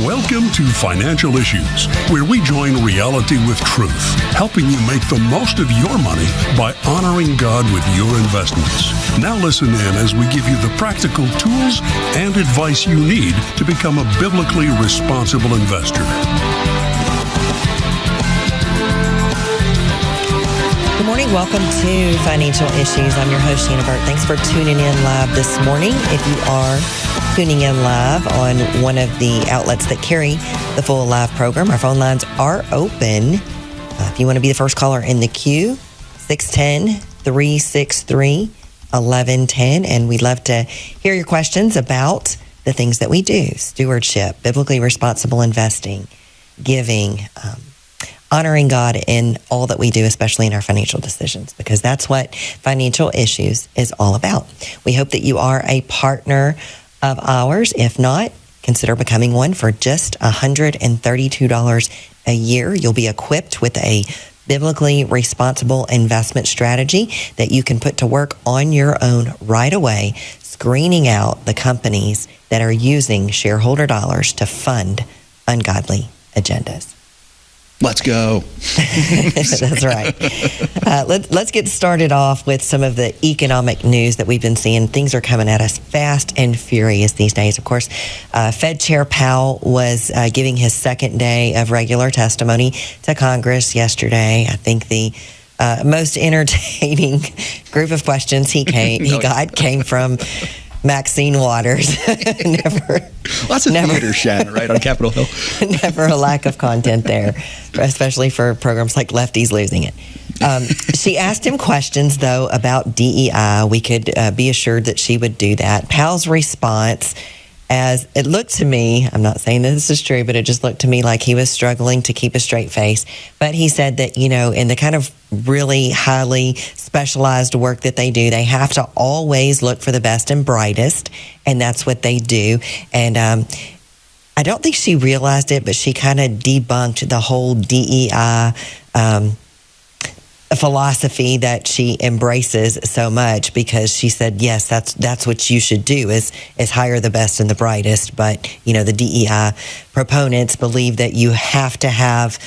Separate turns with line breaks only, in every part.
Welcome to Financial Issues, where we join reality with truth, helping you make the most of your money by honoring God with your investments. Now listen in as we give you the practical tools and advice you need to become a biblically responsible investor.
Good morning. Welcome to Financial Issues. I'm your host, Shana. Thanks for tuning in live this morning. If you are tuning in live on one of the outlets that carry the full live program, our phone lines are open. If you want to be the first caller in the queue, 610-363-1110. And we'd love to hear your questions about the things that we do: stewardship, biblically responsible investing, giving, honoring God in all that we do, especially in our financial decisions, because that's what Financial Issues is all about. We hope that you are a partner of ours. If not, consider becoming one for just $132 a year. You'll be equipped with a biblically responsible investment strategy that you can put to work on your own right away, screening out the companies that are using shareholder dollars to fund ungodly agendas.
Let's go.
That's right. Let's get started off with some of the economic news that we've been seeing. Things are coming at us fast and furious these days. Of course, Fed Chair Powell was giving his second day of regular testimony to Congress yesterday. I think the most entertaining group of questions he got came from Maxine Waters.
Lots of theater, Shana, right on Capitol Hill.
Never a lack of content there, especially for programs like Lefties Losing It. She asked him questions, though, about DEI. We could be assured that she would do that. Powell's response, as it looked to me, I'm not saying that this is true, but it just looked to me like he was struggling to keep a straight face. But he said that, in the kind of really highly specialized work that they do, they have to always look for the best and brightest, and that's what they do. And I don't think she realized it, but she kind of debunked the whole DEI philosophy that she embraces so much, because she said, yes, that's what you should do is hire the best and the brightest. But, the DEI proponents believe that you have to have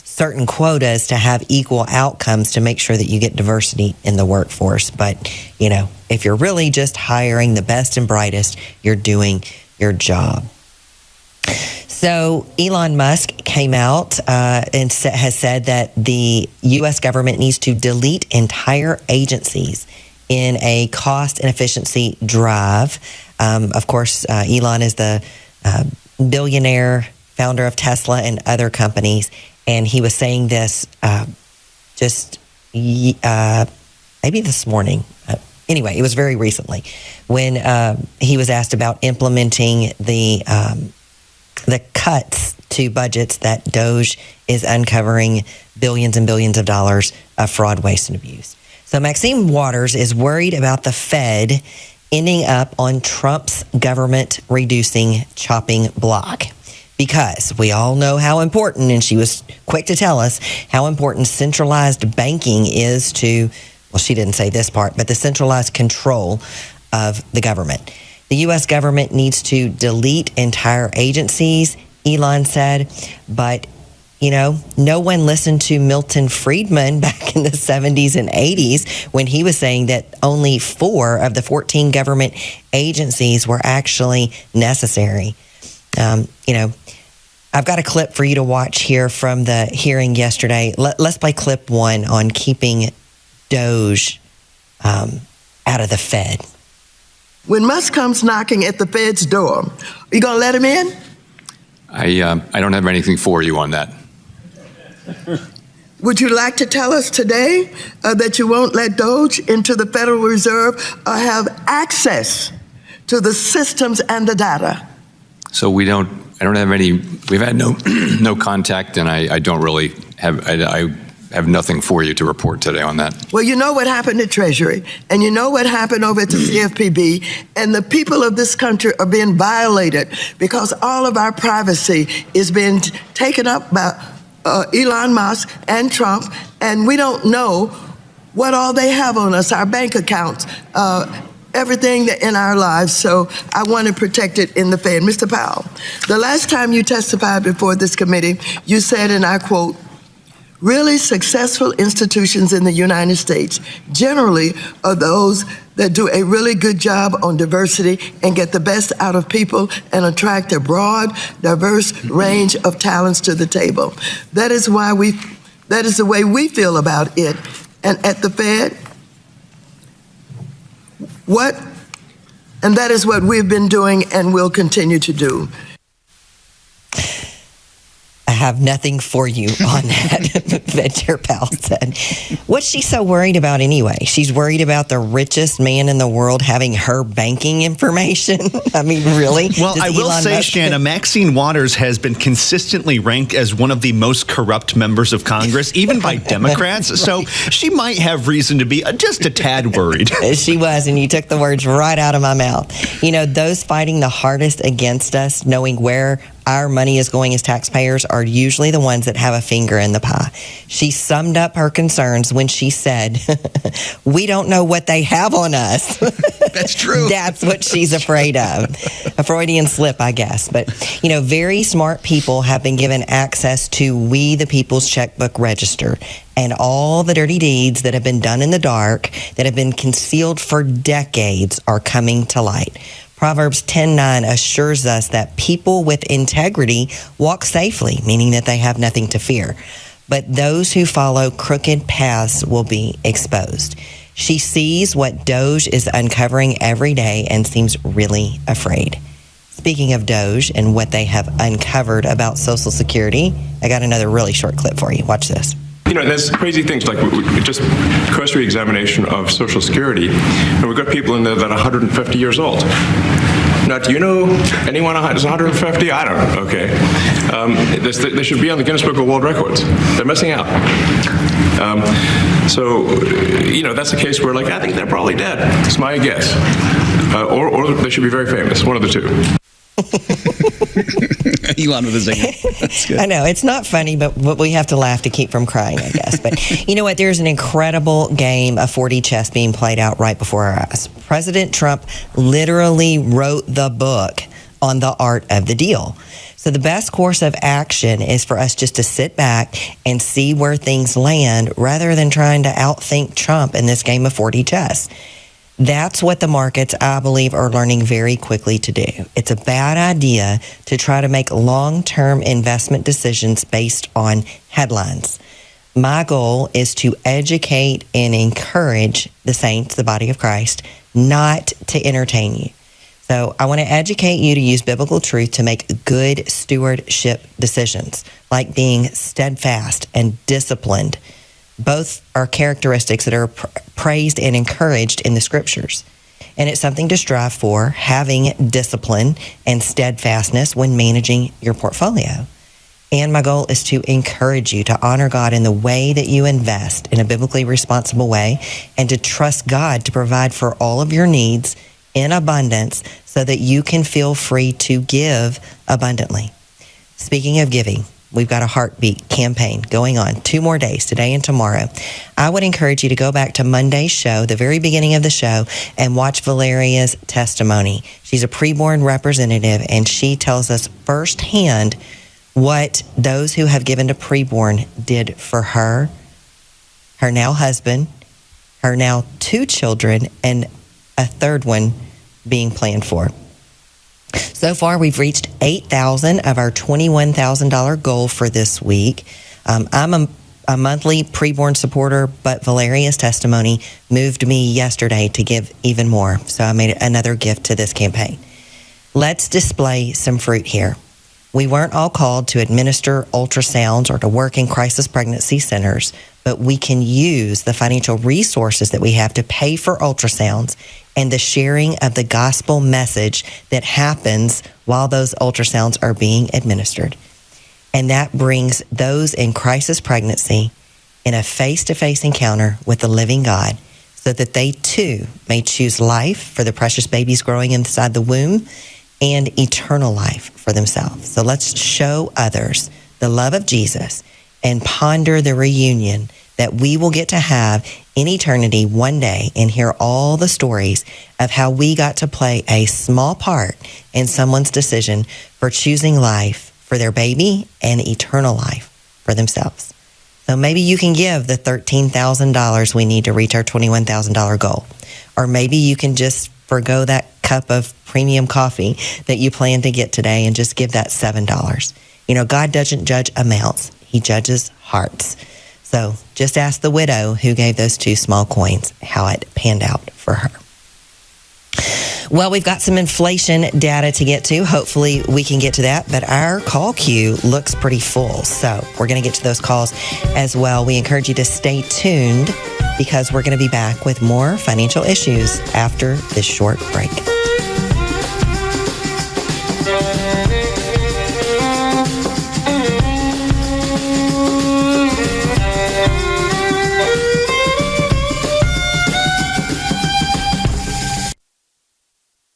certain quotas to have equal outcomes to make sure that you get diversity in the workforce. But, if you're really just hiring the best and brightest, you're doing your job. So Elon Musk came out and has said that the U.S. government needs to delete entire agencies in a cost and efficiency drive. Of course, Elon is the billionaire founder of Tesla and other companies, and he was saying this maybe this morning. Anyway, it was very recently when he was asked about implementing the cuts to budgets that DOGE is uncovering billions and billions of dollars of fraud, waste, and abuse. So Maxine Waters is worried about the Fed ending up on Trump's government reducing chopping block, because we all know how important, and she was quick to tell us how important centralized banking is to, well, she didn't say this part, but the centralized control of the government. The U.S. government needs to delete entire agencies, Elon said, but, no one listened to Milton Friedman back in the 70s and 80s when he was saying that only 4 of the 14 government agencies were actually necessary. I've got a clip for you to watch here from the hearing yesterday. Let's play clip 1 on keeping DOGE out of the Fed.
When Musk comes knocking at the Fed's door, are you going to let him in?
I don't have anything for you on that.
Would you like to tell us today that you won't let DOGE into the Federal Reserve or have access to the systems and the data?
So I don't have any, we've had no contact, and I don't really have, I have nothing for you to report today on that.
Well, you know what happened at Treasury, and you know what happened over at the CFPB, and the people of this country are being violated because all of our privacy is being taken up by Elon Musk and Trump, and we don't know what all they have on us, our bank accounts, everything that in our lives, so I want to protect it in the Fed. Mr. Powell, the last time you testified before this committee, you said, and I quote, "Really successful institutions in the United States generally are those that do a really good job on diversity and get the best out of people and attract a broad, diverse range of talents to the table. That is the way we feel about it. And at the Fed, that is what we've been doing and will continue to do."
I have nothing for you on that, Fed Chair Powell said. What's she so worried about anyway? She's worried about the richest man in the world having her banking information? I mean, really?
Well, I will say, Shana, Maxine Waters has been consistently ranked as one of the most corrupt members of Congress, even by Democrats. Right. So she might have reason to be just a tad worried.
She was, and you took the words right out of my mouth. You know, those fighting the hardest against us, knowing where our money is going as taxpayers, are usually the ones that have a finger in the pie. She summed up her concerns when she said, "We don't know what they have on us."
That's true.
That's what she's afraid of. A Freudian slip, I guess. But, you know, very smart people have been given access to We the People's Checkbook Register, and all the dirty deeds that have been done in the dark, that have been concealed for decades, are coming to light. Proverbs 10:9 assures us that people with integrity walk safely, meaning that they have nothing to fear. But those who follow crooked paths will be exposed. She sees what DOGE is uncovering every day and seems really afraid. Speaking of DOGE and what they have uncovered about Social Security, I got another really short clip for you. Watch this.
You know, there's crazy things like just cursory examination of Social Security, and we've got people in there that are 150 years old. Now, do you know anyone who's 150? I don't know. Okay. They should be on the Guinness Book of World Records. They're missing out. So, you know, that's a case where, like, I think they're probably dead. It's my guess. Or they should be very famous, one of the two.
Elon with a zinger. That's good.
I know, it's not funny, but we have to laugh to keep from crying, I guess. But you know what? There's an incredible game of 4D chess being played out right before our eyes. President Trump literally wrote the book on the art of the deal. So the best course of action is for us just to sit back and see where things land rather than trying to outthink Trump in this game of 4D chess. That's what the markets, I believe, are learning very quickly to do. It's a bad idea to try to make long-term investment decisions based on headlines. My goal is to educate and encourage the saints, the body of Christ, not to entertain you. So I want to educate you to use biblical truth to make good stewardship decisions, like being steadfast and disciplined. Both are characteristics that are praised and encouraged in the scriptures. And it's something to strive for, having discipline and steadfastness when managing your portfolio. And my goal is to encourage you to honor God in the way that you invest in a biblically responsible way, and to trust God to provide for all of your needs in abundance so that you can feel free to give abundantly. Speaking of giving, we've got a Heartbeat campaign going on 2 more days, today and tomorrow. I would encourage you to go back to Monday's show, the very beginning of the show, and watch Valeria's testimony. She's a preborn representative, and she tells us firsthand what those who have given to preborn did for her, her now husband, her now 2 children, and a 3rd one being planned for. So far, we've reached $8,000 of our $21,000 goal for this week. I'm a monthly preborn supporter, but Valeria's testimony moved me yesterday to give even more. So I made another gift to this campaign. Let's display some fruit here. We weren't all called to administer ultrasounds or to work in crisis pregnancy centers, but we can use the financial resources that we have to pay for ultrasounds and the sharing of the gospel message that happens while those ultrasounds are being administered. And that brings those in crisis pregnancy in a face-to-face encounter with the living God, so that they too may choose life for the precious babies growing inside the womb and eternal life for themselves. So let's show others the love of Jesus and ponder the reunion that we will get to have in eternity one day and hear all the stories of how we got to play a small part in someone's decision for choosing life for their baby and eternal life for themselves. So maybe you can give the $13,000 we need to reach our $21,000 goal. Or maybe you can just forgo that cup of premium coffee that you plan to get today and just give that $7. God doesn't judge amounts. He judges hearts. So just ask the widow who gave those 2 small coins how it panned out for her. Well, we've got some inflation data to get to. Hopefully we can get to that, but our call queue looks pretty full. So we're going to get to those calls as well. We encourage you to stay tuned because we're going to be back with more financial issues after this short break.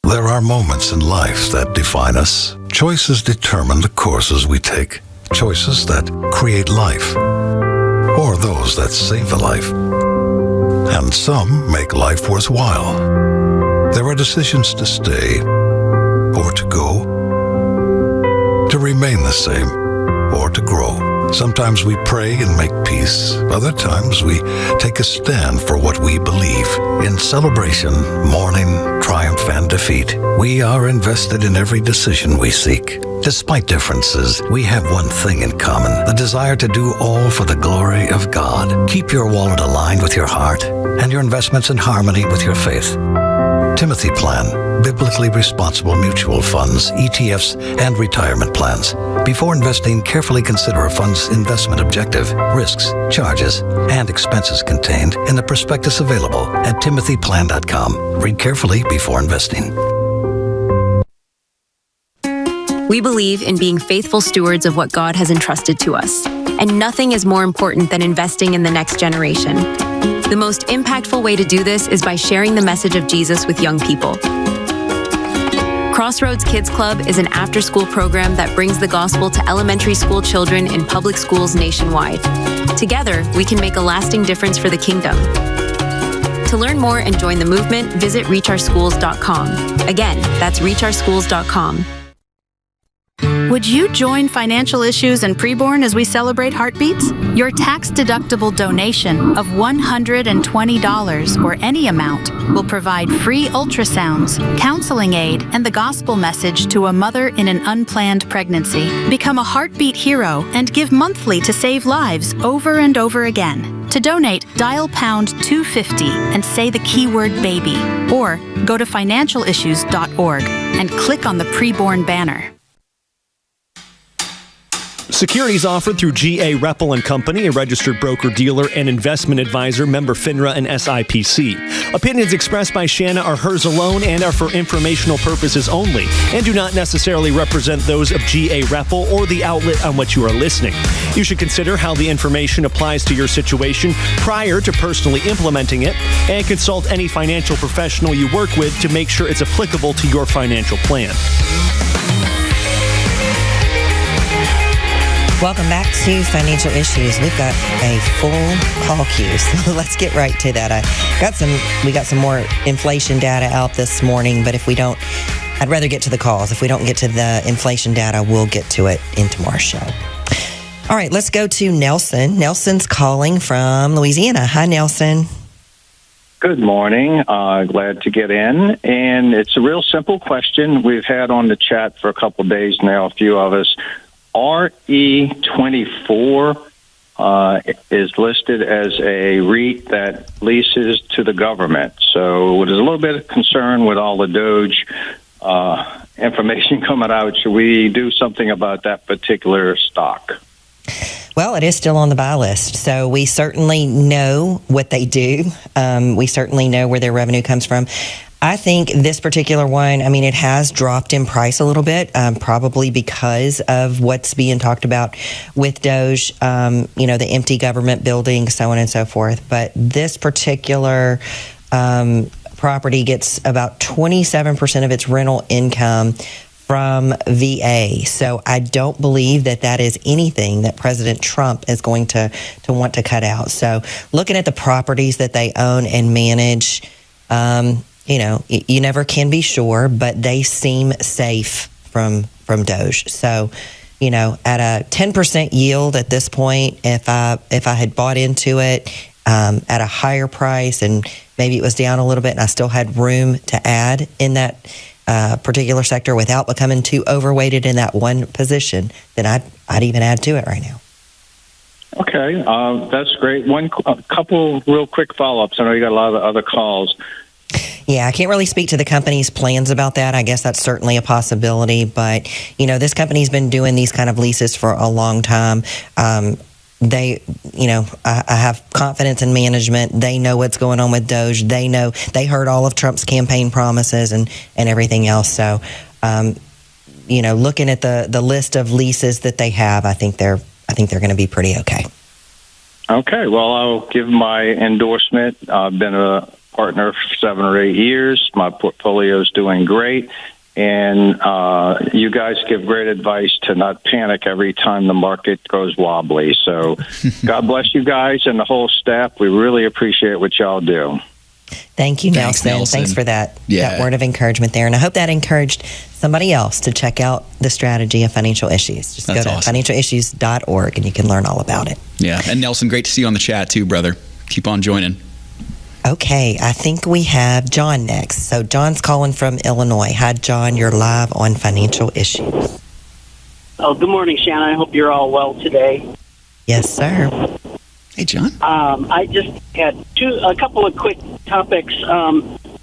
There are moments in life that define us. Choices determine the courses we take. Choices that create life, or those that save a life. And some make life worthwhile. There are decisions to stay, or to go, to remain the same, or to grow. Sometimes we pray and make peace. Other times we take a stand for what we believe. In celebration, mourning, triumph, and defeat, we are invested in every decision we seek. Despite differences, we have one thing in common, the desire to do all for the glory of God. Keep your wallet aligned with your heart and your investments in harmony with your faith. Timothy Plan, biblically responsible mutual funds, ETFs, and retirement plans. Before investing, carefully consider a fund's investment objective, risks, charges, and expenses contained in the prospectus available at timothyplan.com. Read carefully before investing.
We believe in being faithful stewards of what God has entrusted to us, and nothing is more important than investing in the next generation. The most impactful way to do this is by sharing the message of Jesus with young people. Crossroads Kids Club is an after-school program that brings the gospel to elementary school children in public schools nationwide. Together, we can make a lasting difference for the kingdom. To learn more and join the movement, visit reachOurschools.com. Again, that's reachOurschools.com.
Would you join Financial Issues and Preborn as we celebrate heartbeats? Your tax-deductible donation of $120 or any amount will provide free ultrasounds, counseling aid, and the gospel message to a mother in an unplanned pregnancy. Become a heartbeat hero and give monthly to save lives over and over again. To donate, dial pound 250 and say the keyword baby, or go to financialissues.org and click on the Preborn banner.
Securities offered through G.A. Reppel & Company, a registered broker-dealer and investment advisor, member FINRA and SIPC. Opinions expressed by Shana are hers alone and are for informational purposes only and do not necessarily represent those of G.A. Reppel or the outlet on which you are listening. You should consider how the information applies to your situation prior to personally implementing it and consult any financial professional you work with to make sure it's applicable to your financial plan.
Welcome back to Financial Issues. We've got a full call queue, so let's get right to that. We got some more inflation data out this morning, but if we don't, I'd rather get to the calls. If we don't get to the inflation data, we'll get to it in tomorrow's show. All right, let's go to Nelson. Nelson's calling from Louisiana. Hi, Nelson.
Good morning. Glad to get in. And it's a real simple question we've had on the chat for a couple of days now, a few of us. RE24 is listed as a REIT that leases to the government. So there's a little bit of concern with all the DOGE information coming out. Should we do something about that particular stock?
Well, it is still on the buy list, so we certainly know what they do. We certainly know where their revenue comes from. I think this particular one, it has dropped in price a little bit, probably because of what's being talked about with DOGE, the empty government building, so on and so forth. But this particular property gets about 27% of its rental income from VA. So I don't believe that is anything that President Trump is going to want to cut out. So looking at the properties that they own and manage, you never can be sure, but they seem safe from DOGE. So, at a 10% yield at this point, if I had bought into it at a higher price and maybe it was down a little bit and I still had room to add in that particular sector without becoming too overweighted in that one position, then I'd even add to it right now.
Okay, that's great. A couple real quick follow-ups. I know you got a lot of other calls.
Yeah, I can't really speak to the company's plans about that. I guess that's certainly a possibility. But, this company's been doing these kind of leases for a long time. I have confidence in management. They know what's going on with DOGE. They heard all of Trump's campaign promises and everything else. So, looking at the list of leases that they have, I think they're going to be pretty okay. Okay, well, I'll give my endorsement. I've been a partner for 7 or 8 years. My portfolio is doing great. And you guys give great advice to not panic every time the market goes wobbly. So God bless you guys and the whole staff. We really appreciate what y'all do. Thank you, Nelson. Thanks for that word of encouragement there. And I hope that encouraged somebody else to check out the strategy of financial issues. Just go to financialissues.org and you can learn all about it.
Yeah. And Nelson, great to see you on the chat too, brother. Keep on joining.
Okay, I think we have John next. So John's calling from Illinois. Hi, John. You're live on Financial Issues.
Oh, good morning, Shana. I hope you're all well today.
Yes, sir.
Hey, John.
I just had a couple of quick topics.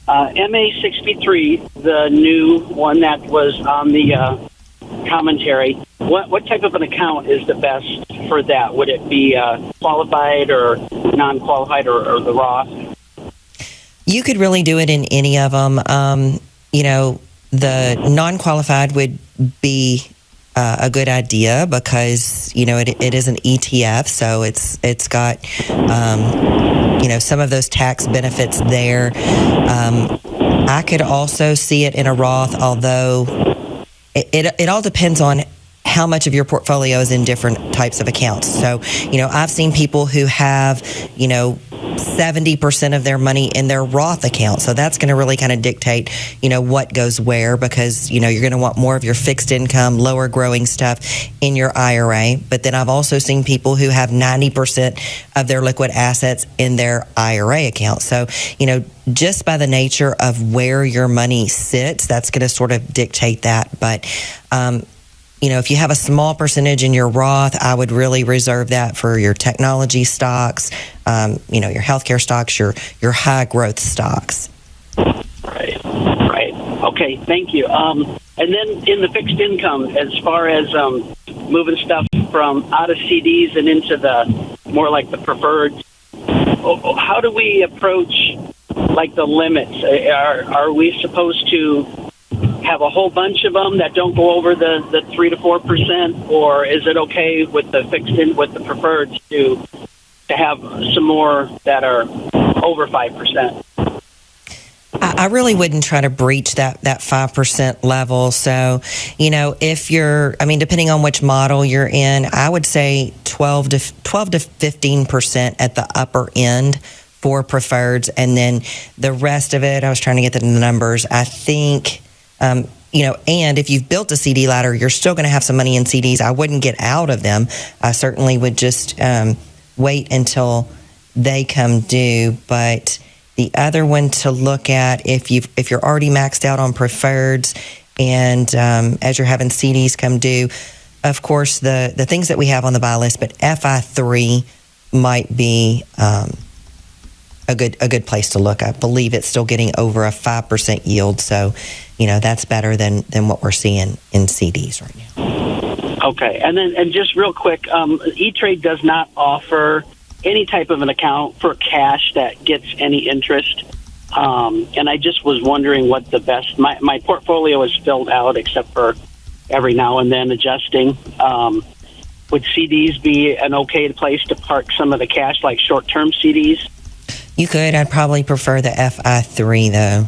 MA63, the new one that was on the commentary. What type of an account is the best for that? Would it be qualified or non-qualified or the Roth?
You could really do it in any of them. The non-qualified would be a good idea because, it is an ETF, so it's got, some of those tax benefits there. I could also see it in a Roth, although it all depends on how much of your portfolio is in different types of accounts. So, I've seen people who have, 70% of their money in their Roth account. So that's going to really kind of dictate, what goes where because, you're going to want more of your fixed income, lower growing stuff in your IRA. But then I've also seen people who have 90% of their liquid assets in their IRA account. So, just by the nature of where your money sits, that's going to sort of dictate that. But, if you have a small percentage in your Roth, I would really reserve that for your technology stocks, your healthcare stocks, your high growth stocks.
Right. Okay, thank you. And then in the fixed income, as far as moving stuff from out of CDs and into the more like the preferred, how do we approach like the limits? Are we supposed to have a whole bunch of them that don't go over the 3 to 4%, or is it okay with the fixed in with the preferreds to have some more that are over 5%?
I really wouldn't try to breach that 5% level. So, if you're, depending on which model you're in, I would say 12 to 15% at the upper end for preferreds, and then the rest of it, I was trying to get the numbers. I think. And if you've built a CD ladder, you're still going to have some money in CDs. I wouldn't get out of them. I certainly would just wait until they come due. But the other one to look at, if you're already maxed out on preferreds, and as you're having CDs come due, of course the things that we have on the buy list, but FI3 might be a good place to look. I believe it's still getting over a 5% yield, so that's better than what we're seeing in CDs right now.
Okay, and just real quick, E-Trade does not offer any type of an account for cash that gets any interest, and I just was wondering what the best. My portfolio is filled out except for every now and then adjusting. Would CDs be an okay place to park some of the cash, like short-term CDs?
You could. I'd probably prefer the FI3, though.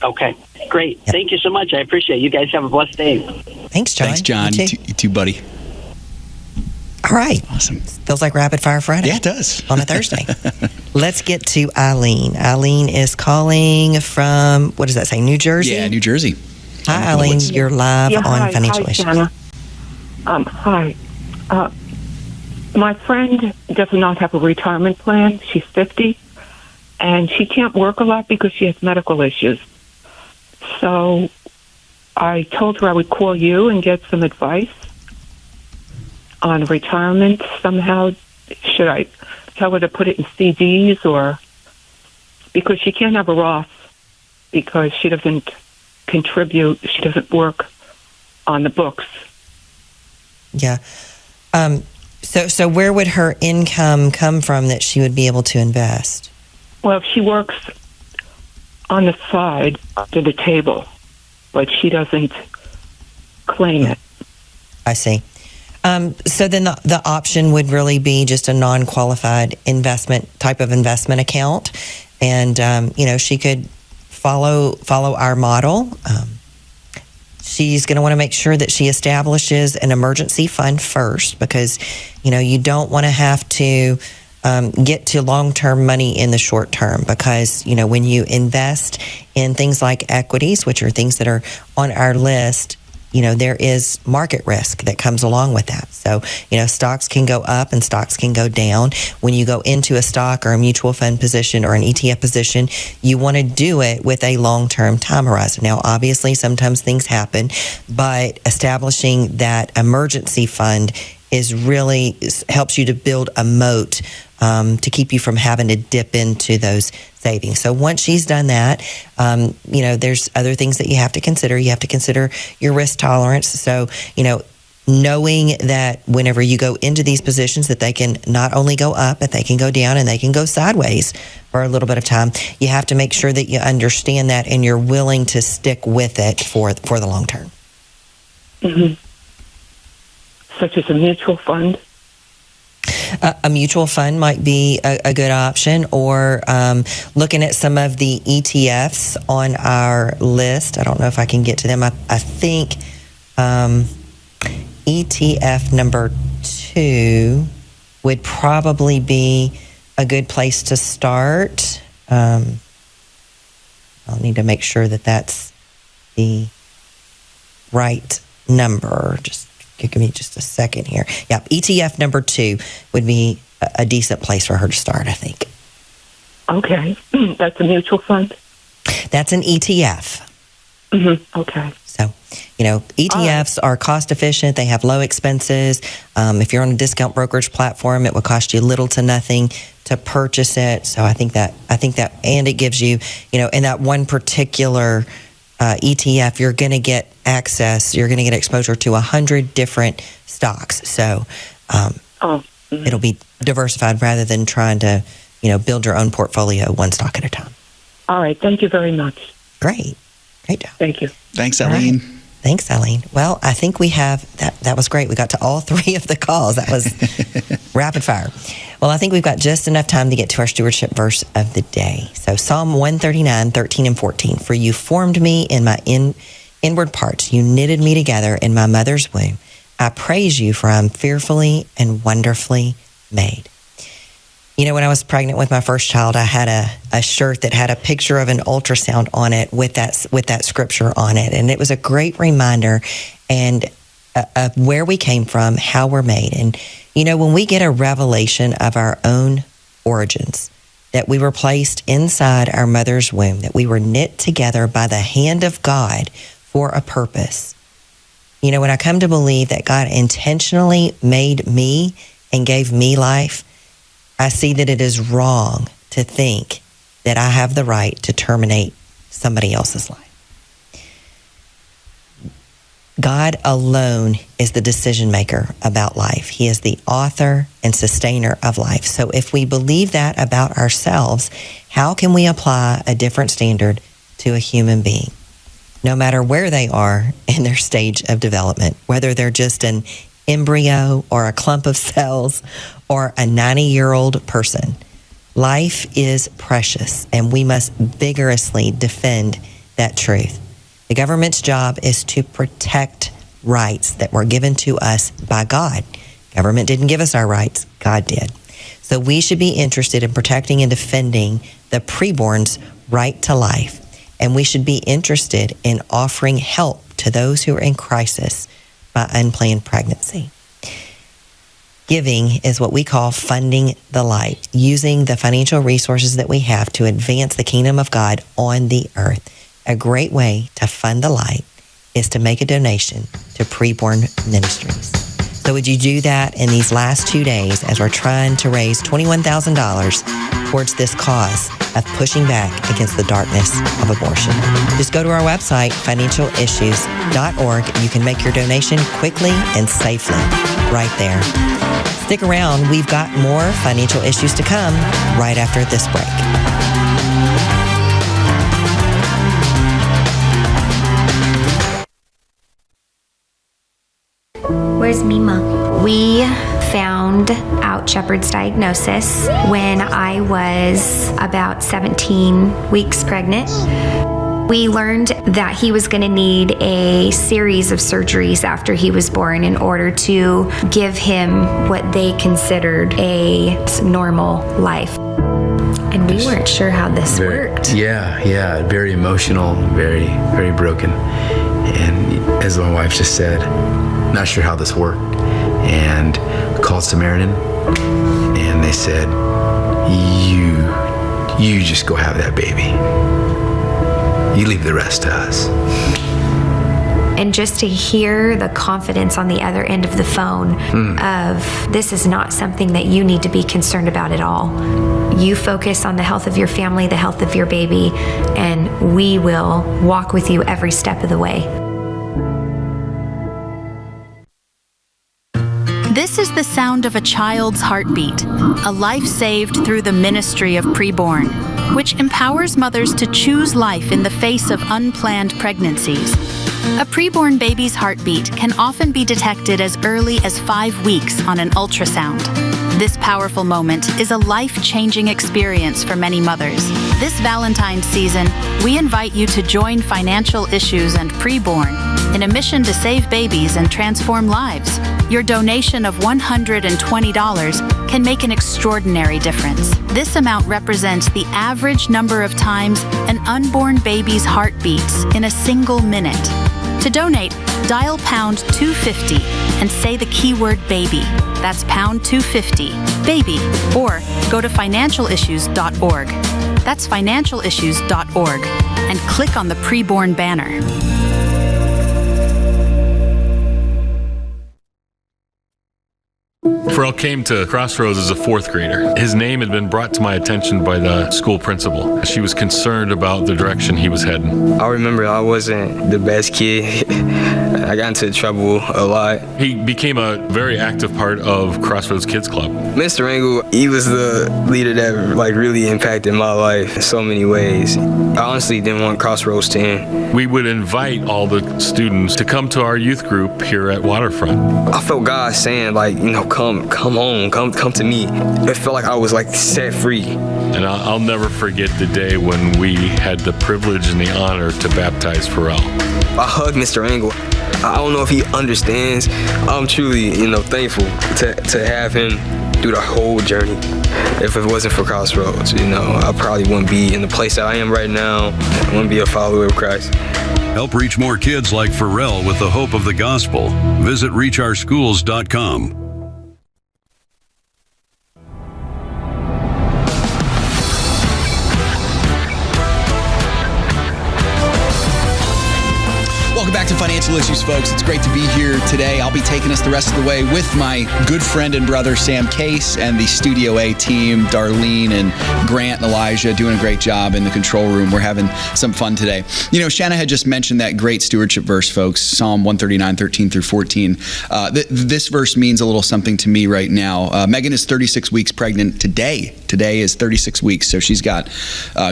Okay, great.
Yep.
Thank you so much. I appreciate it. You guys have a blessed day.
Thanks, John.
Thanks, John. You too, buddy.
All right.
Awesome.
Feels like Rapid Fire Friday.
Yeah, it does.
On a Thursday. Let's get to Eileen. Eileen is calling from, what does that say, New Jersey?
Yeah, New Jersey.
Hi, Eileen. You're live on Financial Issues.
Shana. Hi. My friend does not have a retirement plan. She's 50, and she can't work a lot because she has medical issues. So I told her I would call you and get some advice on retirement somehow. Should I tell her to put it in CDs, or because she can't have a Roth because she doesn't contribute, she doesn't work on the books.
Yeah. So where would her income come from that she would be able to invest?
Well, she works on the side under the table, but she doesn't claim it.
I see. So then the option would really be just a non-qualified type of investment account. And, she could follow our model. She's going to want to make sure that she establishes an emergency fund first, because, you don't want to have to get to long-term money in the short term, because, when you invest in things like equities, which are things that are on our list, there is market risk that comes along with that. So, stocks can go up and stocks can go down. When you go into a stock or a mutual fund position or an ETF position, you want to do it with a long-term time horizon. Now, obviously, sometimes things happen, but establishing that emergency fund helps you to build a moat to keep you from having to dip into those savings. So once she's done that, there's other things that you have to consider. You have to consider your risk tolerance. So, knowing that whenever you go into these positions that they can not only go up, but they can go down and they can go sideways for a little bit of time, you have to make sure that you understand that and you're willing to stick with it for the long term.
Mm-hmm. Such as a mutual fund?
A mutual fund might be a good option, or looking at some of the ETFs on our list. I don't know if I can get to them. I think ETF number 2 would probably be a good place to start. I'll need to make sure that that's the right number. Just give me just a second here. Yeah, ETF number 2 would be a decent place for her to start, I think.
Okay. That's a mutual fund?
That's an ETF.
Mm-hmm. Okay.
So, ETFs are cost efficient. They have low expenses. If you're on a discount brokerage platform, it would cost you little to nothing to purchase it. So I think that, and it gives you, in that one particular ETF, you're going to get access, you're going to get exposure to 100 different stocks. So it'll be diversified rather than trying to, build your own portfolio one stock at a time.
All right. Thank you very much.
Great job.
Thank you.
Thanks, Eileen.
Right. Thanks, Eileen. Well, I think we have, that was great. We got to all 3 of the calls. That was rapid fire. Well, I think we've got just enough time to get to our stewardship verse of the day. So Psalm 139, 13 and 14. For you formed me in my inward parts. You knitted me together in my mother's womb. I praise you, for I'm fearfully and wonderfully made. When I was pregnant with my first child, I had a shirt that had a picture of an ultrasound on it with that scripture on it. And it was a great reminder and of where we came from, how we're made. And, when we get a revelation of our own origins, that we were placed inside our mother's womb, that we were knit together by the hand of God for a purpose. When I come to believe that God intentionally made me and gave me life, I see that it is wrong to think that I have the right to terminate somebody else's life. God alone is the decision maker about life. He is the author and sustainer of life. So if we believe that about ourselves, how can we apply a different standard to a human being, no matter where they are in their stage of development, whether they're just an embryo or a clump of cells or a 90-year-old person? Life is precious, and we must vigorously defend that truth. The government's job is to protect rights that were given to us by God. Government didn't give us our rights, God did. So we should be interested in protecting and defending the preborn's right to life. And we should be interested in offering help to those who are in crisis by unplanned pregnancy. Giving is what we call funding the light, using the financial resources that we have to advance the kingdom of God on the earth. A great way to fund the light is to make a donation to Preborn Ministries. So would you do that in these last 2 days as we're trying to raise $21,000 towards this cause of pushing back against the darkness of abortion? Just go to our website, financialissues.org. You can make your donation quickly and safely right there. Stick around. We've got more financial issues to come right after this break.
Where's Mima? We found out Shepard's diagnosis when I was about 17 weeks pregnant. We learned that he was going to need a series of surgeries after he was born in order to give him what they considered a normal life. And we weren't sure how this worked.
Yeah, very emotional, very, very broken. And as my wife just said, not sure how this worked. And called Samaritan, and they said, you just go have that baby. You leave the rest to us.
And just to hear the confidence on the other end of the phone of this is not something that you need to be concerned about at all. You focus on the health of your family, the health of your baby, and we will walk with you every step of the way.
This is the sound of a child's heartbeat, a life saved through the ministry of Preborn, which empowers mothers to choose life in the face of unplanned pregnancies. A preborn baby's heartbeat can often be detected as early as 5 weeks on an ultrasound. This powerful moment is a life-changing experience for many mothers. This Valentine's season, we invite you to join Financial Issues and Preborn in a mission to save babies and transform lives. Your donation of $120 can make an extraordinary difference. This amount represents the average number of times an unborn baby's heart beats in a single minute. To donate, dial pound 250 and say the keyword baby. That's pound 250, baby, or go to financialissues.org. That's financialissues.org and click on the Preborn banner.
Pharrell came to Crossroads as a fourth grader. His name had been brought to my attention by the school principal. She was concerned about the direction he was heading.
I remember I wasn't the best kid. I got into trouble a lot.
He became a very active part of Crossroads Kids Club.
Mr. Engel, he was the leader that really impacted my life in so many ways. I honestly didn't want Crossroads to end.
We would invite all the students to come to our youth group here at Waterfront.
I felt God saying, come home, come to me. It felt like I was set free.
And I'll never forget the day when we had the privilege and the honor to baptize Pharrell.
I hugged Mr. Engel. I don't know if he understands. I'm truly, thankful to have him through the whole journey. If it wasn't for Crossroads, I probably wouldn't be in the place that I am right now. I wouldn't be a follower of Christ.
Help reach more kids like Pharrell with the hope of the gospel. Visit reachourschools.com.
Welcome back to Financial Issues, folks. It's great to be here today. I'll be taking us the rest of the way with my good friend and brother, Sam Case, and the Studio A team, Darlene and Grant and Elijah, doing a great job in the control room. We're having some fun today. Shana had just mentioned that great stewardship verse, folks, Psalm 139, 13 through 14. This verse means a little something to me right now. Megan is 36 weeks pregnant today. Today is 36 weeks, so she's got,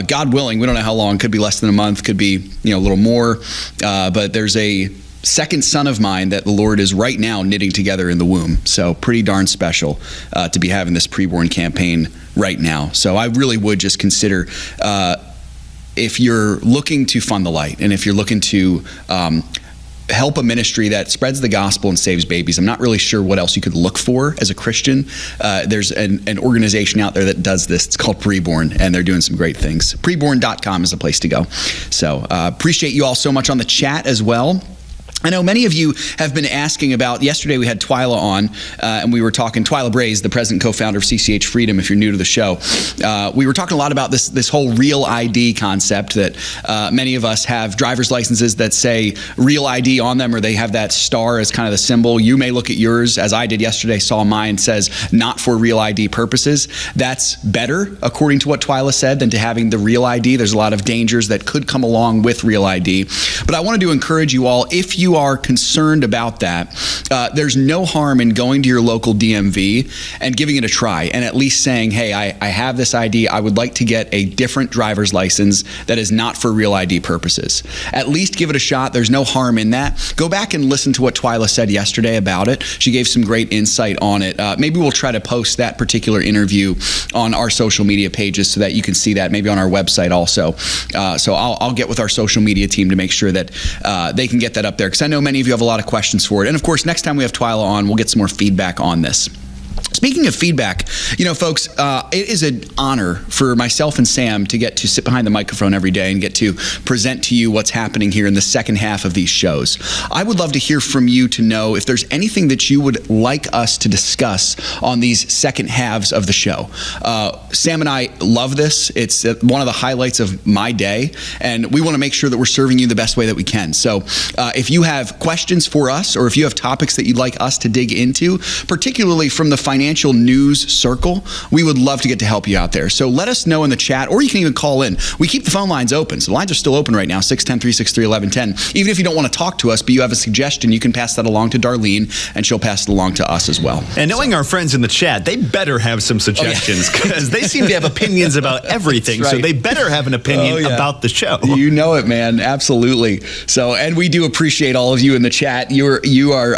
God willing, we don't know how long, could be less than a month, could be a little more, but there's a second son of mine that the Lord is right now knitting together in the womb. So pretty darn special to be having this preborn campaign right now. So I really would just consider if you're looking to fund the light, and if you're looking to help a ministry that spreads the gospel and saves babies, I'm not really sure what else you could look for as a Christian. There's an organization out there that does this. It's called Preborn, and they're doing some great things. Preborn.com is the place to go. So appreciate you all so much on the chat as well. I know many of you have been asking about, yesterday we had Twyla on, and we were talking, Twyla Braze, the president and co-founder of CCH Freedom, if you're new to the show. We were talking a lot about this whole real ID concept, that many of us have driver's licenses that say real ID on them, or they have that star as kind of the symbol. You may look at yours, as I did yesterday, saw mine says not for real ID purposes. That's better, according to what Twyla said, than to having the real ID. There's a lot of dangers that could come along with real ID. But I wanted to encourage you all, if you are concerned about that, there's no harm in going to your local DMV and giving it a try, and at least saying, hey, I have this ID. I would like to get a different driver's license that is not for real ID purposes. At least give it a shot. There's no harm in that. Go back and listen to what Twyla said yesterday about it. She gave some great insight on it. Maybe we'll try to post that particular interview on our social media pages so that you can see that, maybe on our website also. So I'll get with our social media team to make sure that they can get that up there, because I know many of you have a lot of questions for it. And of course, next time we have Twyla on, we'll get some more feedback on this. Speaking of feedback, folks, it is an honor for myself and Sam to get to sit behind the microphone every day and get to present to you what's happening here in the second half of these shows. I would love to hear from you to know if there's anything that you would like us to discuss on these second halves of the show. Sam and I love this. It's one of the highlights of my day, and we want to make sure that we're serving you the best way that we can. So if you have questions for us, or if you have topics that you'd like us to dig into, particularly from the financial news circle, we would love to get to help you out there. So let us know in the chat, or you can even call in. We keep the phone lines open. So the lines are still open right now, 610-363-1110. Even if you don't want to talk to us, but you have a suggestion, you can pass that along to Darlene, and she'll pass it along to us as well.
And knowing our friends in the chat, they better have some suggestions, because they seem to have opinions about everything. Right. So they better have an opinion about the show.
You know it, man. Absolutely. So, and we do appreciate all of you in the chat. You are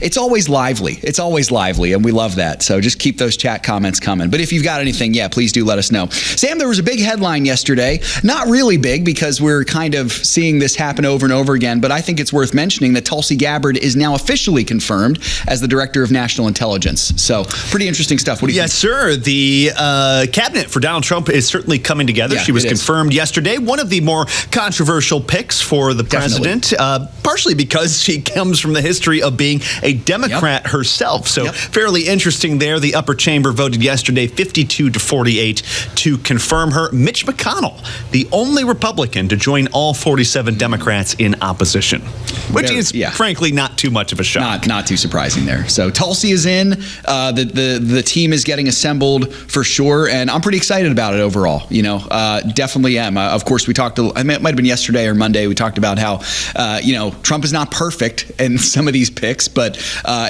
it's always lively. It's always lively, and we love that. So just keep those chat comments coming. But if you've got anything, please do let us know. Sam, there was a big headline yesterday. Not really big, because we're kind of seeing this happen over and over again, but I think it's worth mentioning that Tulsi Gabbard is now officially confirmed as the Director of National Intelligence. So pretty interesting stuff. What do you think?
Yes, sir. The cabinet for Donald Trump is certainly coming together. She was confirmed yesterday. One of the more controversial picks for the president, partially because she comes from the history of being a Democrat herself. So fairly interesting there. The upper chamber voted yesterday 52-48 to confirm her. Mitch McConnell, the only Republican to join all 47 Democrats in opposition, which is frankly not too much of a shock.
Not too surprising there. So Tulsi is in. The team is getting assembled for sure, and I'm pretty excited about it overall. Definitely am. Of course, we talked. It might have been yesterday or Monday. We talked about how Trump is not perfect in some of these picks, but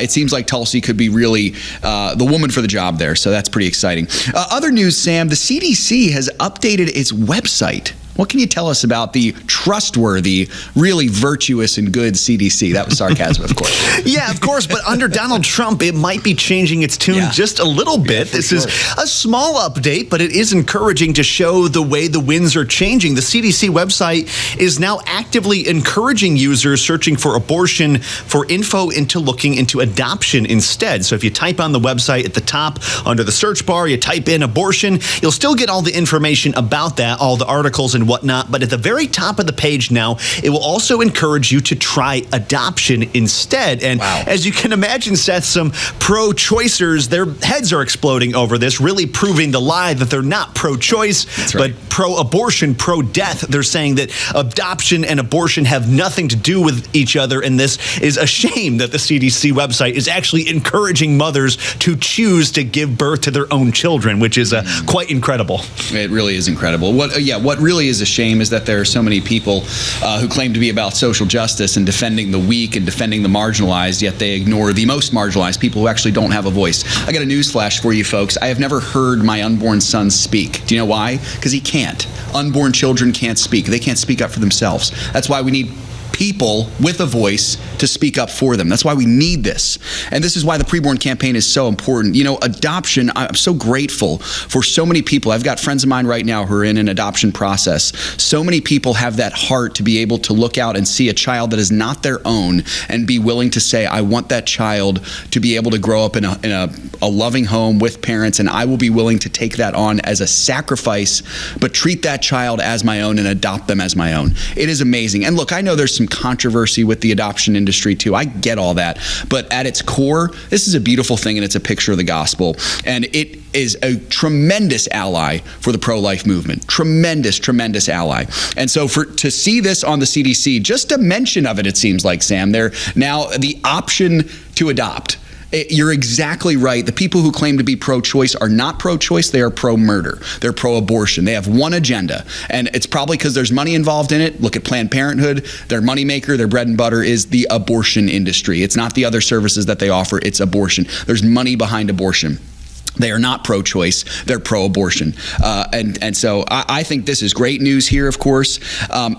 it seems like Tulsi could be really the woman for the job there. So that's pretty exciting. Other news, Sam, the CDC has updated its website. What can you tell us about the trustworthy, really virtuous and good CDC? That was sarcasm, of course.
Yeah, of course. But under Donald Trump, it might be changing its tune just a little bit. This is a small update, but it is encouraging to show the way the winds are changing. The CDC website is now actively encouraging users searching for abortion for info into looking into adoption instead. So if you type on the website at the top under the search bar, you type in abortion, you'll still get all the information about that, all the articles and whatnot, but at the very top of the page now, it will also encourage you to try adoption instead. And as you can imagine, Seth, some pro-choicers, their heads are exploding over this, really proving the lie that they're not pro-choice, but pro-abortion, pro-death. They're saying that adoption and abortion have nothing to do with each other, and this is a shame that the CDC website is actually encouraging mothers to choose to give birth to their own children, which is quite incredible.
It really is incredible. What really is a shame is that there are so many people who claim to be about social justice and defending the weak and defending the marginalized, yet they ignore the most marginalized, people who actually don't have a voice. I got a news flash for you folks. I have never heard my unborn son speak. Do you know why? Because he can't. Unborn children can't speak. They can't speak up for themselves. That's why we need people with a voice to speak up for them. That's why we need this. And this is why the preborn campaign is so important. You know, adoption, I'm so grateful for so many people. I've got friends of mine right now who are in an adoption process. So many people have that heart to be able to look out and see a child that is not their own and be willing to say, I want that child to be able to grow up in a loving home with parents, and I will be willing to take that on as a sacrifice, but treat that child as my own and adopt them as my own. It is amazing. And look, I know there's some controversy with the adoption industry too. I get all that. But at its core, this is a beautiful thing, and it's a picture of the gospel. And it is a tremendous ally for the pro-life movement. Tremendous, tremendous ally. And so to see this on the CDC, just a mention of it, it seems like, Sam, they're now the option to adopt. You're exactly right. The people who claim to be pro-choice are not pro-choice. They are pro-murder. They're pro-abortion. They have one agenda, and it's probably because there's money involved in it. Look at Planned Parenthood. Their moneymaker, their bread and butter is the abortion industry. It's not the other services that they offer. It's abortion. There's money behind abortion. They are not pro-choice. They're pro-abortion. And so I think this is great news here, of course.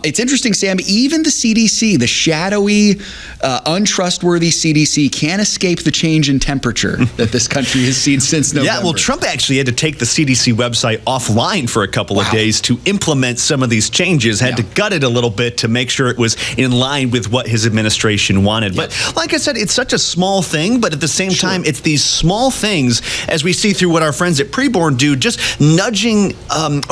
It's interesting, Sam, even the CDC, the shadowy, untrustworthy CDC, can't escape the change in temperature that this country has seen since November.
Yeah, well, Trump actually had to take the CDC website offline for a couple of days to implement some of these changes, had to gut it a little bit to make sure it was in line with what his administration wanted. But like I said, it's such a small thing, but at the same time, it's these small things, as we see through what our friends at Preborn do, just nudging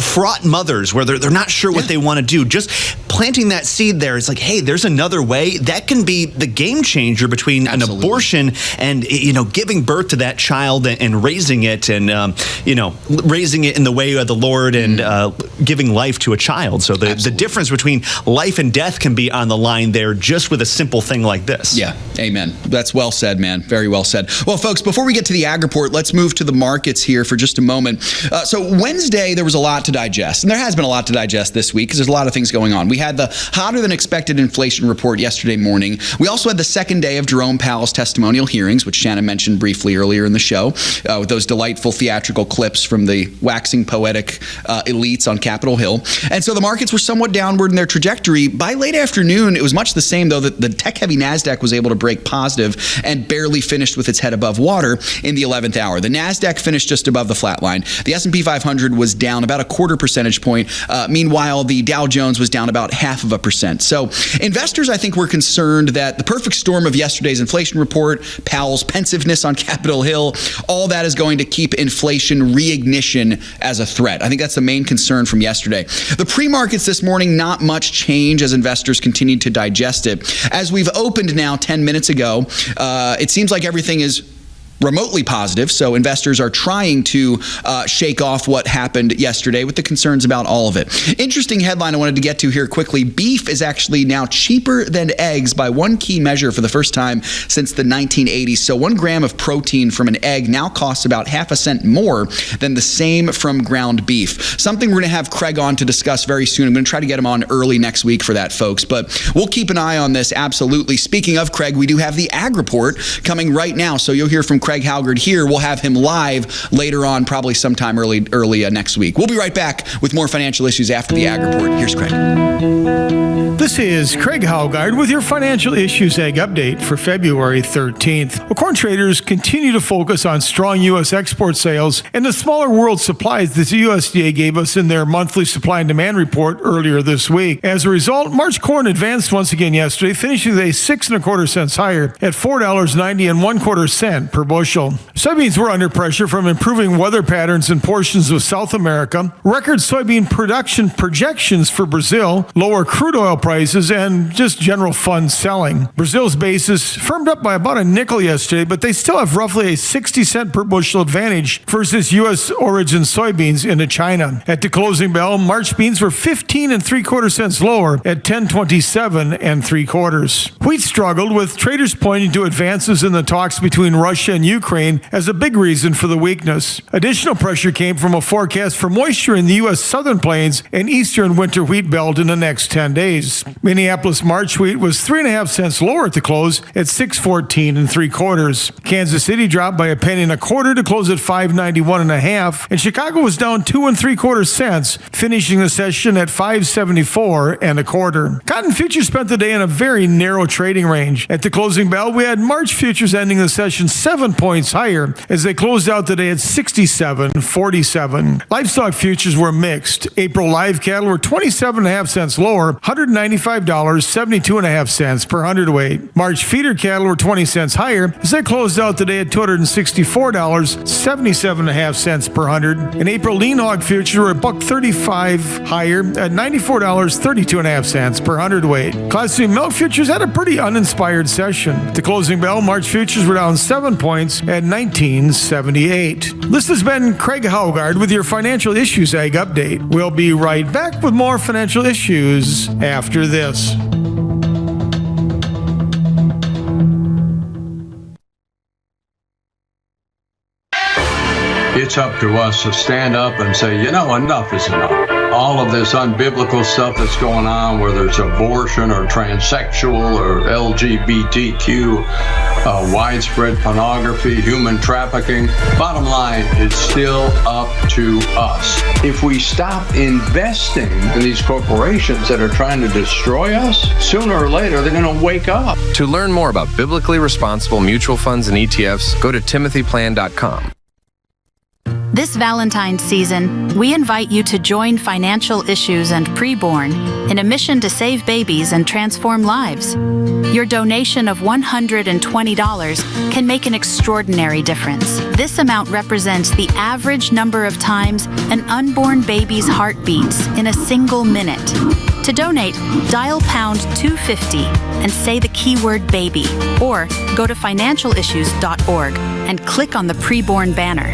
fraught mothers where they're not sure what they want to do, just planting that seed there. It's like, hey, there's another way. That can be the game changer between an abortion and, you know, giving birth to that child and raising it and, you know, raising it in the way of the Lord and giving life to a child. So the difference between life and death can be on the line there just with a simple thing like this.
Yeah, amen. That's well said, man. Very well said. Well, folks, before we get to the Ag Report, let's move to the markets here for just a moment. So Wednesday, there was a lot to digest, and there has been a lot to digest this week because there's a lot of things going on. We had the hotter than expected inflation report yesterday morning. We also had the second day of Jerome Powell's testimonial hearings, which Shana mentioned briefly earlier in the show, with those delightful theatrical clips from the waxing poetic elites on Capitol Hill. And so the markets were somewhat downward in their trajectory. By late afternoon, it was much the same, though, that the tech-heavy NASDAQ was able to break positive and barely finished with its head above water in the 11th hour. The NASDAQ finished just above the flat line. The S&P 500 was down about a 0.25 percentage point. Meanwhile, the Dow Jones was down about 0.5%. So investors, I think, were concerned that the perfect storm of yesterday's inflation report, Powell's pensiveness on Capitol Hill, all that is going to keep inflation reignition as a threat. I think that's the main concern from yesterday. The pre-markets this morning, not much change as investors continued to digest it. As we've opened now 10 minutes ago, it seems like everything is remotely positive, so investors are trying to shake off what happened yesterday with the concerns about all of it. Interesting headline I wanted to get to here quickly. Beef is actually now cheaper than eggs by one key measure for the first time since the 1980s. So 1 gram of protein from an egg now costs about 0.5 cent more than the same from ground beef. Something we're going to have Craig on to discuss very soon. I'm going to try to get him on early next week for that, folks, but we'll keep an eye on this, absolutely. Speaking of Craig, we do have the Ag Report coming right now, so you'll hear from Craig Haugaard here. We'll have him live later on, probably sometime early next week. We'll be right back with more financial issues after the Ag Report. Here's Craig.
This is Craig Haugaard with your Financial Issues Ag Update for February 13th. Well, corn traders continue to focus on strong U.S. export sales and the smaller world supplies that the USDA gave us in their monthly supply and demand report earlier this week. As a result, March corn advanced once again yesterday, finishing the 6.25 cents higher at $4.90 per bushel. Soybeans were under pressure from improving weather patterns in portions of South America, record soybean production projections for Brazil, lower crude oil prices, and just general fund selling. Brazil's basis firmed up by about a nickel yesterday, but they still have roughly a 60 cent per bushel advantage versus U.S. origin soybeans into China. At the closing bell, March beans were 15.75 cents lower at 10.27 3/4. Wheat struggled, with traders pointing to advances in the talks between Russia and Ukraine as a big reason for the weakness. Additional pressure came from a forecast for moisture in the U.S. Southern Plains and Eastern Winter Wheat Belt in the next 10 days. Minneapolis March wheat was 3.5 cents lower at the close at $6.14 3/4. Kansas City dropped by $0.01 1/4 to close at $5.91 1/2, and Chicago was down 2 3/4 cents, finishing the session at $5.74 1/4. Cotton futures spent the day in a very narrow trading range. At the closing bell, we had March futures ending the session 7 points higher as they closed out the day at 67.47. Livestock futures were mixed. April live cattle were 27.5 cents lower, $195.72 1/2 per hundredweight. March feeder cattle were 20 cents higher as they closed out the day at $264.77 1/2 per hundred. And April lean hog futures were $1.35 higher at $94.32 1/2 per hundredweight. Class C milk futures had a pretty uninspired session. At the closing bell, March futures were down 7 points at $19.78. This has been Craig Haugaard with your Financial Issues Ag Update. We'll be right back with more financial issues after this.
It's up to us to stand up and say, enough is enough. All of this unbiblical stuff that's going on, whether it's abortion or transsexual or LGBTQ, widespread pornography, human trafficking. Bottom line, it's still up to us. If we stop investing in these corporations that are trying to destroy us, sooner or later they're going to wake up.
To learn more about biblically responsible mutual funds and ETFs, go to timothyplan.com.
This Valentine's season, we invite you to join Financial Issues and Preborn in a mission to save babies and transform lives. Your donation of $120 can make an extraordinary difference. This amount represents the average number of times an unborn baby's heart beats in a single minute. To donate, dial pound 250 and say the keyword baby, or go to financialissues.org and click on the Preborn banner.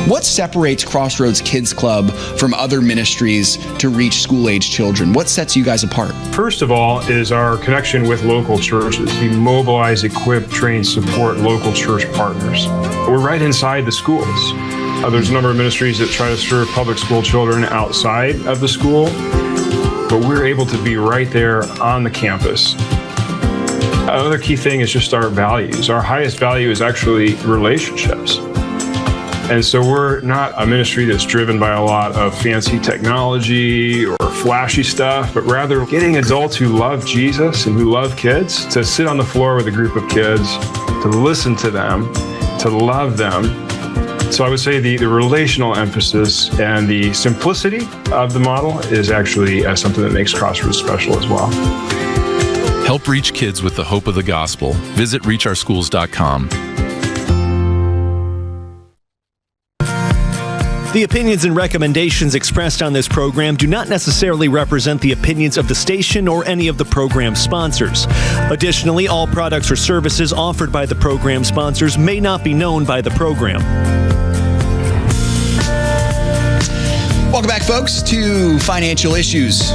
What separates Crossroads Kids Club from other ministries to reach school-age children? What sets you guys apart?
First of all is our connection with local churches. We mobilize, equip, train, support local church partners. We're right inside the schools. There's a number of ministries that try to serve public school children outside of the school, but we're able to be right there on the campus. Another key thing is just our values. Our highest value is actually relationships. And so we're not a ministry that's driven by a lot of fancy technology or flashy stuff, but rather getting adults who love Jesus and who love kids to sit on the floor with a group of kids, to listen to them, to love them. So I would say the relational emphasis and the simplicity of the model is actually something that makes Crossroads special as well.
Help reach kids with the hope of the gospel. Visit reachOurschools.com.
The opinions and recommendations expressed on this program do not necessarily represent the opinions of the station or any of the program sponsors. Additionally, all products or services offered by the program sponsors may not be known by the program.
Welcome back, folks, to Financial Issues.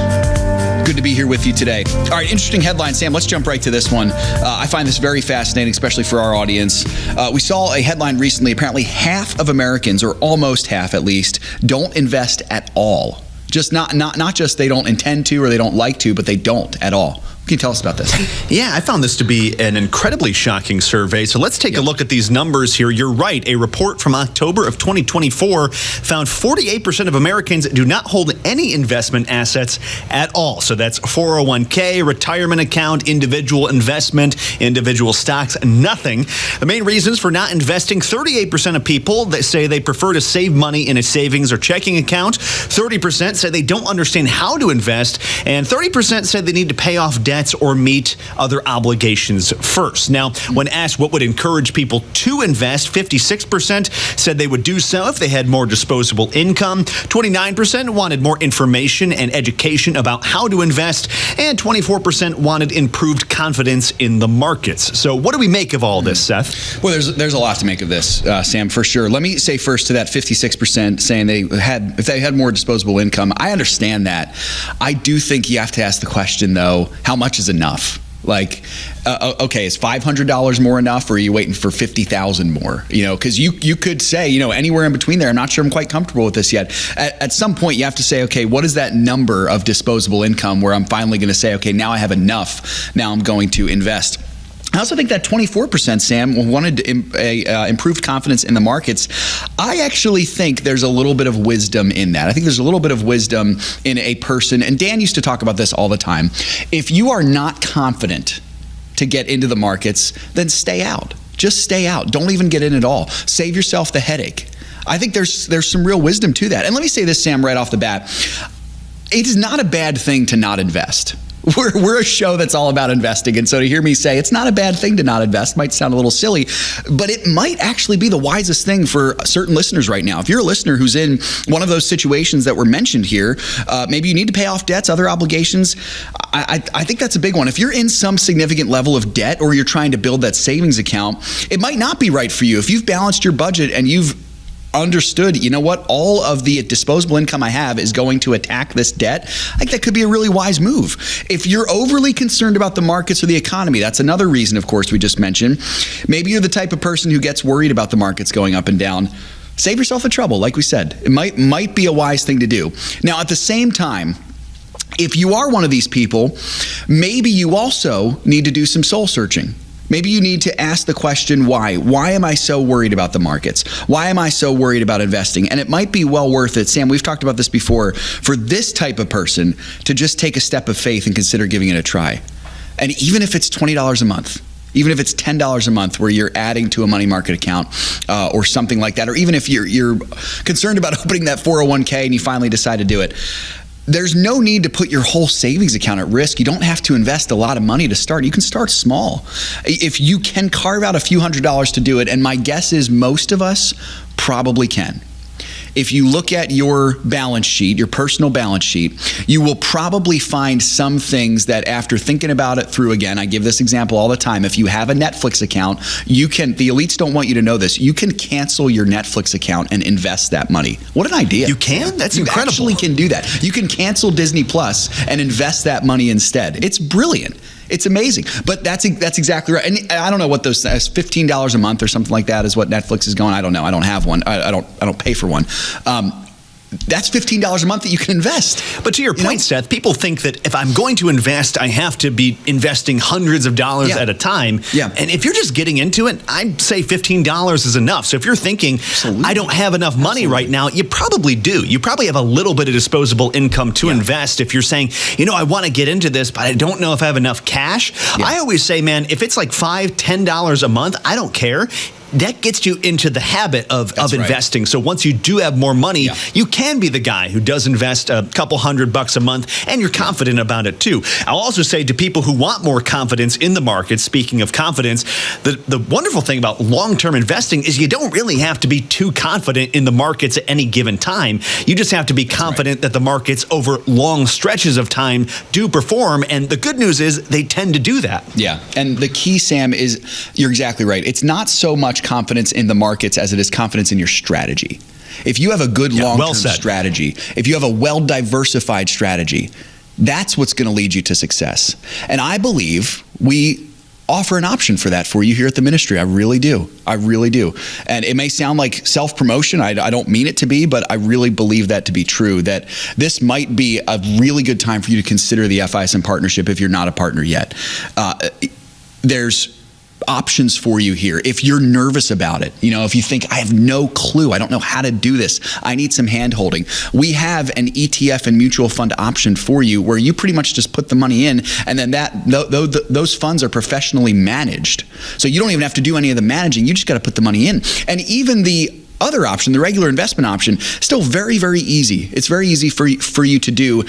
Good to be here with you today. All right, interesting headline, Sam. Let's jump right to this one. I find this very fascinating, especially for our audience. We saw a headline recently. Apparently, half of Americans, or almost half at least, don't invest at all. Just not just they don't intend to or they don't like to, but they don't at all. Can you tell us about this?
Yeah, I found this to be an incredibly shocking survey. So let's take a look at these numbers here. You're right. A report from October of 2024 found 48% of Americans do not hold any investment assets at all. So that's 401k, retirement account, individual investment, individual stocks, nothing. The main reasons for not investing, 38% of people that say they prefer to save money in a savings or checking account. 30% say they don't understand how to invest. And 30% said they need to pay off debt or meet other obligations first. Now, when asked what would encourage people to invest, 56% said they would do so if they had more disposable income. 29% wanted more information and education about how to invest, and 24% wanted improved confidence in the markets. So what do we make of all this, Seth?
Well, there's a lot to make of this, Sam, for sure. Let me say first to that 56% saying if they had more disposable income, I understand that. I do think you have to ask the question, though, how much is enough? Like, okay, is $500 more enough, or are you waiting for $50,000 more? Because you could say, anywhere in between there. I'm not sure I'm quite comfortable with this yet. At some point, you have to say, okay, what is that number of disposable income where I'm finally going to say, okay, now I have enough. Now I'm going to invest. I also think that 24%, Sam, wanted improved confidence in the markets. I actually think there's a little bit of wisdom in that. I think there's a little bit of wisdom in a person, and Dan used to talk about this all the time. If you are not confident to get into the markets, then stay out. Just stay out. Don't even get in at all. Save yourself the headache. I think there's some real wisdom to that. And let me say this, Sam, right off the bat. It is not a bad thing to not invest. We're a show that's all about investing, and so to hear me say it's not a bad thing to not invest might sound a little silly, but it might actually be the wisest thing for certain listeners right now. If you're a listener who's in one of those situations that were mentioned here, maybe you need to pay off debts, other obligations, I think that's a big one. If you're in some significant level of debt, or you're trying to build that savings account, it might not be right for you. If you've balanced your budget and you've understood, all of the disposable income I have is going to attack this debt, I think that could be a really wise move. If you're overly concerned about the markets or the economy, that's another reason, of course, we just mentioned. Maybe you're the type of person who gets worried about the markets going up and down. Save yourself the trouble, like we said. It might be a wise thing to do. Now, at the same time, if you are one of these people, maybe you also need to do some soul searching. Maybe you need to ask the question, why? Why am I so worried about the markets? Why am I so worried about investing? And it might be well worth it, Sam, we've talked about this before, for this type of person to just take a step of faith and consider giving it a try. And even if it's $20 a month, even if it's $10 a month where you're adding to a money market account or something like that, or even if you're concerned about opening that 401k and you finally decide to do it, there's no need to put your whole savings account at risk. You don't have to invest a lot of money to start. You can start small. If you can carve out a few $100s to do it, and my guess is most of us probably can. If you look at your balance sheet, your personal balance sheet, you will probably find some things that after thinking about it through again, I give this example all the time. If you have a Netflix account, the elites don't want you to know this. You can cancel your Netflix account and invest that money. What an idea. You
can? That's incredible.
You actually can do that. You can cancel Disney Plus and invest that money instead. It's brilliant. It's amazing. But that's exactly right. And I don't know what those $15 a month or something like that is what Netflix is going. I don't know. I don't have one. I don't pay for one. That's $15 a month that you can invest.
But to your point, Seth, people think that if I'm going to invest, I have to be investing hundreds of dollars at a time. Yeah. And if you're just getting into it, I'd say $15 is enough. So if you're thinking, I don't have enough money right now, you probably do. You probably have a little bit of disposable income to invest. If you're saying, I want to get into this, but I don't know if I have enough cash. I always say, man, if it's like $5, $10 a month, I don't care. That gets you into the habit of investing. So once you do have more money, you can be the guy who does invest a couple $100 a month, and you're confident about it too. I'll also say to people who want more confidence in the market, speaking of confidence, the wonderful thing about long-term investing is you don't really have to be too confident in the markets at any given time. You just have to be confident that the markets over long stretches of time do perform. And the good news is they tend to do that.
Yeah. And the key, Sam, is you're exactly right. It's not so much confidence in the markets as it is confidence in your strategy. If you have a good long-term strategy, if you have a well-diversified strategy, that's what's going to lead you to success. And I believe we offer an option for that for you here at the ministry. I really do. I really do. And it may sound like self-promotion. I don't mean it to be, but I really believe that to be true, that this might be a really good time for you to consider the FISM partnership if you're not a partner yet. There's options for you here. If you're nervous about it, if you think, I have no clue, I don't know how to do this, I need some hand holding, we have an ETF and mutual fund option for you where you pretty much just put the money in, and then those funds are professionally managed. So you don't even have to do any of the managing. You just got to put the money in. And even the other option, the regular investment option, still very, very easy. It's very easy for you to do.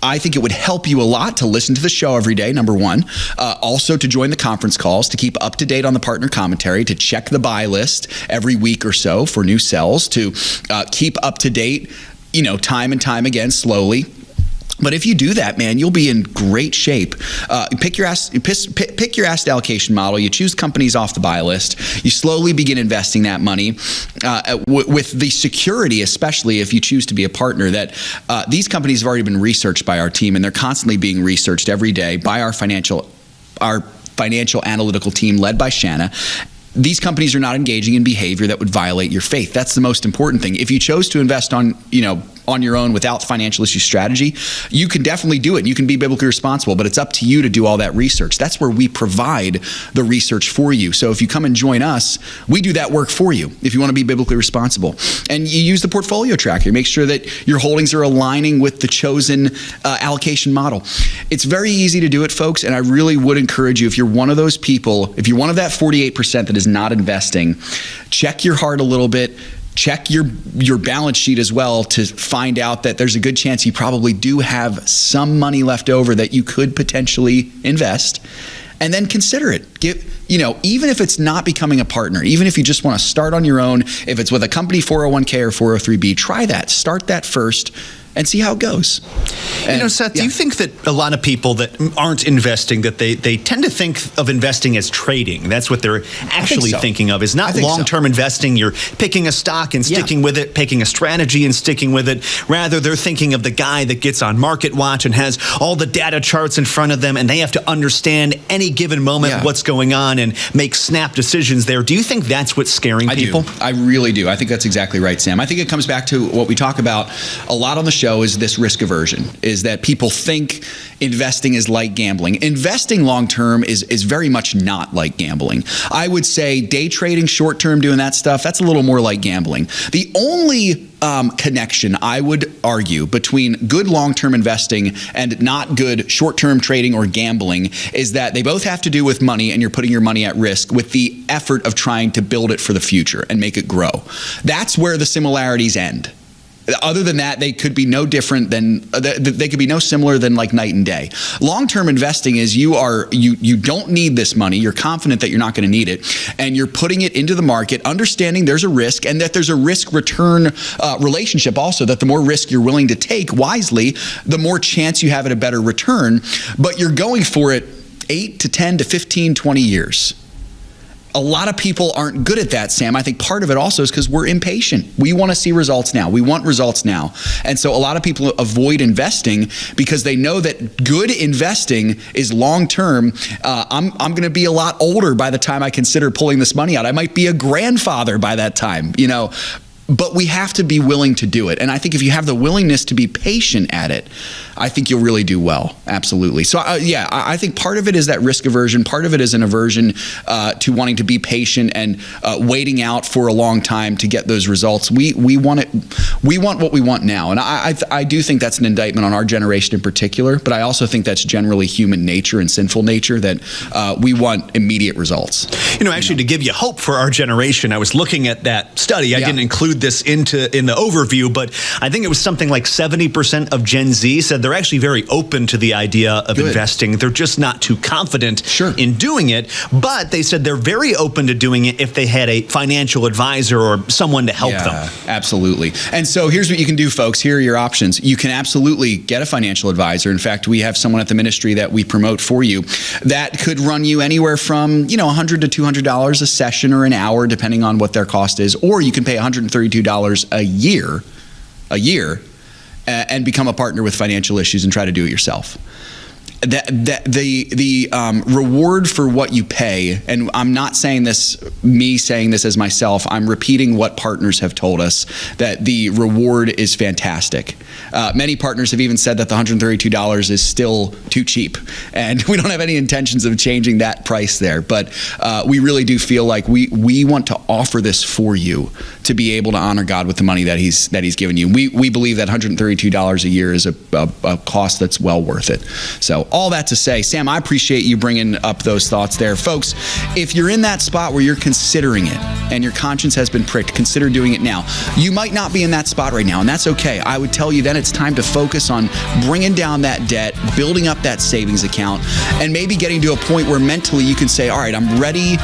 I think it would help you a lot to listen to the show every day, number one. Also to join the conference calls, to keep up to date on the partner commentary, to check the buy list every week or so for new sells, to keep up to date, time and time again, slowly. But if you do that, man, you'll be in great shape. Pick your asset allocation model. You choose companies off the buy list. You slowly begin investing that money with the security, especially if you choose to be a partner, that these companies have already been researched by our team, and they're constantly being researched every day by our financial our financial analytical team led by Shana, these companies are not engaging in behavior that would violate your faith. That's the most important thing. If you chose to invest on your own without financial issue strategy, you can definitely do it. You can be biblically responsible, but it's up to you to do all that research. That's where we provide the research for you. So if you come and join us, we do that work for you if you want to be biblically responsible. And you use the portfolio tracker. Make sure that your holdings are aligning with the chosen allocation model. It's very easy to do it, folks, and I really would encourage you, if you're one of those people, if you're one of that 48% that is not investing, check your heart a little bit. Check your balance sheet as well to find out that there's a good chance you probably do have some money left over that you could potentially invest, and then consider it. Even if it's not becoming a partner, even if you just want to start on your own, if it's with a company 401k or 403b, try that. Start that first and see how it goes. And,
Seth, do you think that a lot of people that aren't investing, that they tend to think of investing as trading? That's what they're actually thinking of, is not long-term investing. You're picking a stock and sticking with it, picking a strategy and sticking with it. Rather, they're thinking of the guy that gets on Market Watch and has all the data charts in front of them, and they have to understand any given moment what's going on and make snap decisions there. Do you think that's what's scaring people?
I really do. I think that's exactly right, Sam. I think it comes back to what we talk about a lot on the show, is this risk aversion, is that people think investing is like gambling. Investing long-term is very much not like gambling. I would say day trading, short-term, doing that stuff, that's a little more like gambling. The only connection, I would argue, between good long-term investing and not good short-term trading or gambling is that they both have to do with money, and you're putting your money at risk with the effort of trying to build it for the future and make it grow. That's where the similarities end. Other than that, they could be no different than, they could be no similar than like night and day. Long-term investing is you don't need this money. You're confident that you're not going to need it, and you're putting it into the market, understanding there's a risk and that there's a risk-return relationship also, that the more risk you're willing to take wisely, the more chance you have at a better return, but you're going for it 8 to 10 to 15, 20 years. A lot of people aren't good at that, Sam. I think part of it also is because we're impatient. We want to see results now. We want results now. And so a lot of people avoid investing because they know that good investing is long-term. I'm going to be a lot older by the time I consider pulling this money out. I might be a grandfather by that time, But we have to be willing to do it. And I think if you have the willingness to be patient at it, I think you'll really do well. Absolutely. So, I think part of it is that risk aversion. Part of it is an aversion to wanting to be patient and waiting out for a long time to get those results. We want it. We want what we want now. And I do think that's an indictment on our generation in particular. But I also think that's generally human nature and sinful nature, that we want immediate results.
To give you hope for our generation, I was looking at that study. I didn't include this in the overview, but I think it was something like 70% of Gen Z said they're actually very open to the idea of investing. They're just not too confident in doing it, but they said they're very open to doing it if they had a financial advisor or someone to help them.
Absolutely. And so here's what you can do, folks. Here are your options. You can absolutely get a financial advisor. In fact, we have someone at the ministry that we promote for you that could run you anywhere from $100 to $200 a session or an hour, depending on what their cost is, or you can pay $132 a year and become a partner with Financial Issues and try to do it yourself. The reward for what you pay, and I'm not saying this as myself, I'm repeating what partners have told us, that the reward is fantastic. Many partners have even said that the $132 is still too cheap, and we don't have any intentions of changing that price there, but we really do feel like we want to offer this for you to be able to honor God with the money that he's given you. We believe that $132 a year is a cost that's well worth it. So all that to say, Sam, I appreciate you bringing up those thoughts there. Folks, if you're in that spot where you're considering it and your conscience has been pricked, consider doing it now. You might not be in that spot right now, and that's okay. I would tell you then it's time to focus on bringing down that debt, building up that savings account, and maybe getting to a point where mentally you can say, all right, I'm ready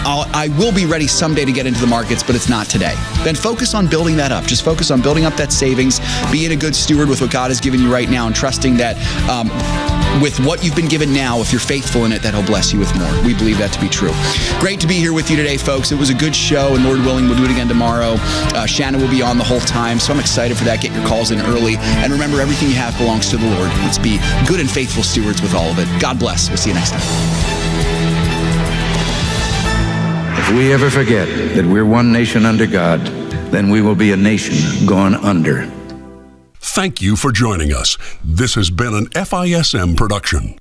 I will be ready someday to get into the markets, but it's not today. Then focus on building that up. Just focus on building up that savings, being a good steward with what God has given you right now, and trusting that with what you've been given now, if you're faithful in it, that He'll bless you with more. We believe that to be true. Great to be here with you today, folks. It was a good show, and Lord willing, we'll do it again tomorrow. Shana will be on the whole time, so I'm excited for that. Get your calls in early. And remember, everything you have belongs to the Lord. Let's be good and faithful stewards with all of it. God bless. We'll see you next time.
If we ever forget that we're one nation under God, then we will be a nation gone under.
Thank you for joining us. This has been an FISM production.